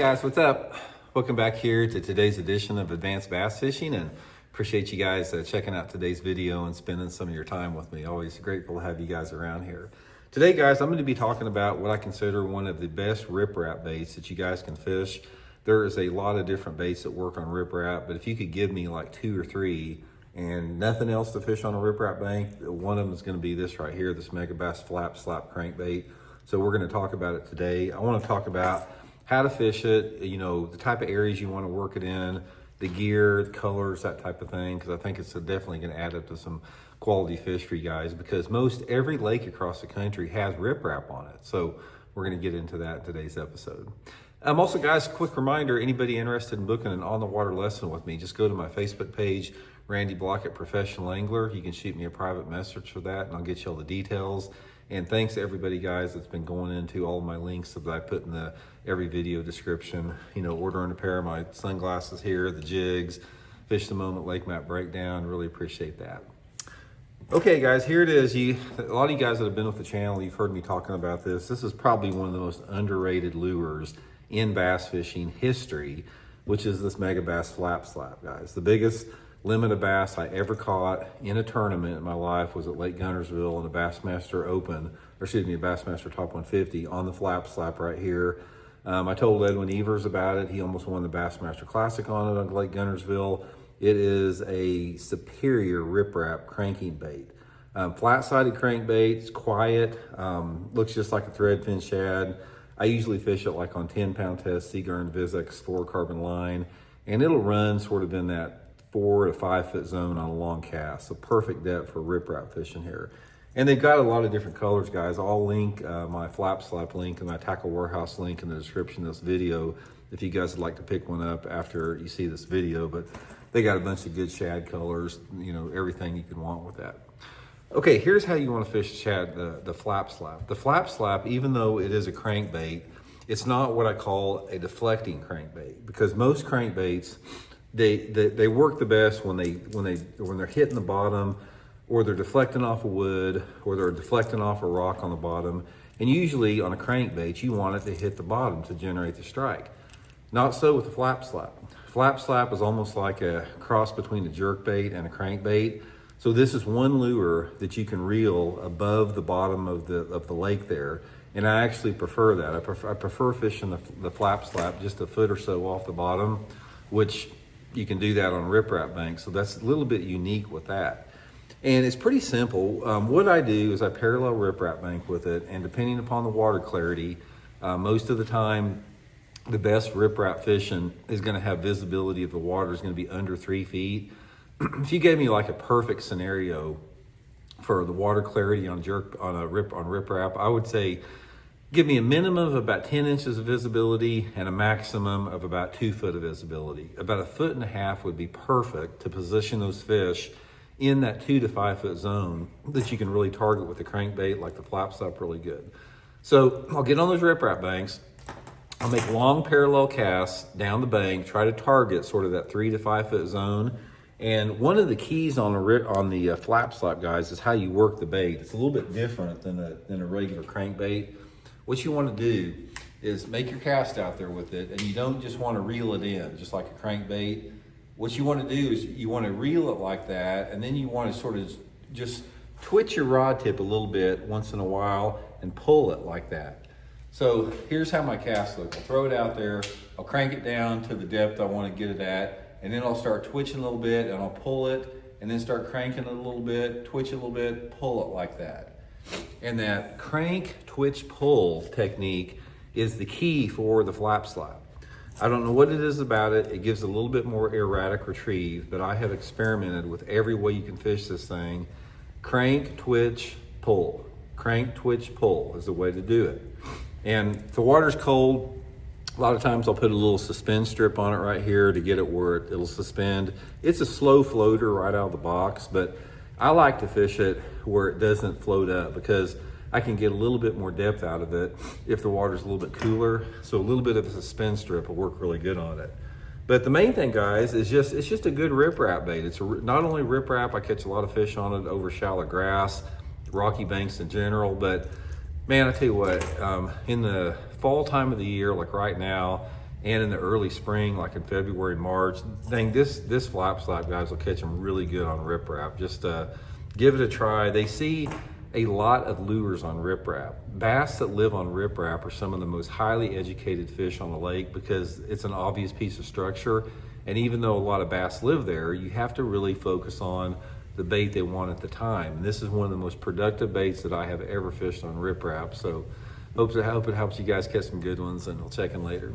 guys, what's up? Welcome back here to today's edition of Advanced Bass Fishing, and appreciate you guys checking out today's video and spending some of your time with me. Always grateful to have you guys around here. Today, guys, I'm going to be talking about what I consider one of the best riprap baits that you guys can fish. There is a lot of different baits that work on riprap, but if you could give me like 2 or 3 and nothing else to fish on a riprap bank, one of them is going to be this right here, this Megabass Flap Slap crankbait. So we're going to talk about it today. I want to talk about how to fish it, you know, the type of areas you want to work it in, the gear, the colors, that type of thing, because I think it's definitely going to add up to some quality fish for you guys, because most every lake across the country has riprap on it. So we're going to get into that in today's episode. Also, guys, quick reminder, anybody interested in booking an on-the-water lesson with me, just go to my Facebook page, Randy Blaukat Professional Angler. You can shoot me a private message for that, and I'll get you all the details. And thanks to everybody, guys, that's been going into all of my links that I put in every video description. You know, ordering a pair of my sunglasses here, the jigs, Fish the Moment Lake Map Breakdown. Really appreciate that. Okay, guys, here it is. A lot of you guys that have been with the channel, you've heard me talking about this. This is probably one of the most underrated lures in bass fishing history, which is this Megabass Flap Slap, guys. The biggest limit of bass I ever caught in a tournament in my life was at Lake Guntersville in a Bassmaster Open, or excuse me, a Bassmaster Top 150 on the Flap Slap right here. I told Edwin Evers about it. He almost won the Bassmaster Classic on it on Lake Guntersville. It is a superior riprap cranking bait. Flat-sided crankbait, it's quiet, looks just like a threadfin shad. I usually fish it like on 10-pound test, Seagull Vizex fluorocarbon line, and it'll run sort of in that 4 to 5 foot zone on a long cast. So perfect depth for riprap fishing here. And they've got a lot of different colors, guys. I'll link my Flap Slap link and my Tackle Warehouse link in the description of this video if you guys would like to pick one up after you see this video. But they got a bunch of good shad colors, you know, everything you can want with that. Okay, here's how you want to fish shad, the Flap Slap. The Flap Slap, even though it is a crankbait, it's not what I call a deflecting crankbait, because most crankbaits, they work the best when they're hitting the bottom, or they're deflecting off a wood, or they're deflecting off a rock on the bottom. And usually on a crankbait, you want it to hit the bottom to generate the strike. Not so with the Flap Slap. Flap Slap is almost like a cross between a jerkbait and a crankbait. So this is one lure that you can reel above the bottom of the lake there. And I actually prefer that. I prefer fishing the Flap Slap just a foot or so off the bottom, which you can do that on riprap banks. So that's a little bit unique with that. And it's pretty simple. What I do is I parallel riprap bank with it, and depending upon the water clarity, most of the time, the best riprap fishing is gonna have visibility of the water is gonna be under 3 feet. If you gave me like a perfect scenario for the water clarity on riprap, I would say give me a minimum of about 10 inches of visibility and a maximum of about 2 foot of visibility. About 1.5 feet would be perfect to position those fish in that 2 to 5 foot zone that you can really target with the crankbait like the Flap Slap really good. So I'll get on those riprap banks. I'll make long parallel casts down the bank, try to target sort of that 3 to 5 foot zone. And one of the keys on the Flap Slap, guys, is how you work the bait. It's a little bit different than a regular crankbait. What you want to do is make your cast out there with it, and you don't just want to reel it in, just like a crankbait. What you want to do is you want to reel it like that, and then you want to sort of just twitch your rod tip a little bit once in a while and pull it like that. So here's how my cast looks. I'll throw it out there, I'll crank it down to the depth I want to get it at, and then I'll start twitching a little bit, and I'll pull it, and then start cranking it a little bit, twitch it a little bit, pull it like that. And that crank, twitch, pull technique is the key for the Flap Slap. I don't know what it is about it. It gives a little bit more erratic retrieve, but I have experimented with every way you can fish this thing. Crank, twitch, pull. Crank, twitch, pull is the way to do it. And if the water's cold, a lot of times I'll put a little suspend strip on it right here to get it where it'll suspend. It's a slow floater right out of the box, but I like to fish it where it doesn't float up, because I can get a little bit more depth out of it if the water's a little bit cooler. So a little bit of a suspend strip will work really good on it. But the main thing, guys, is it's just a good riprap bait. It's not only riprap, I catch a lot of fish on it over shallow grass, rocky banks in general, but man, I tell you what, in the fall time of the year, like right now, and in the early spring, like in February, March. Dang, this flap slap, guys, will catch them really good on Riprap. Just give it a try. They see a lot of lures on Riprap. Bass that live on Riprap are some of the most highly educated fish on the lake because it's an obvious piece of structure. And even though a lot of bass live there, you have to really focus on the bait they want at the time. And this is one of the most productive baits that I have ever fished on Riprap. So hope it helps you guys catch some good ones, and we'll check in later.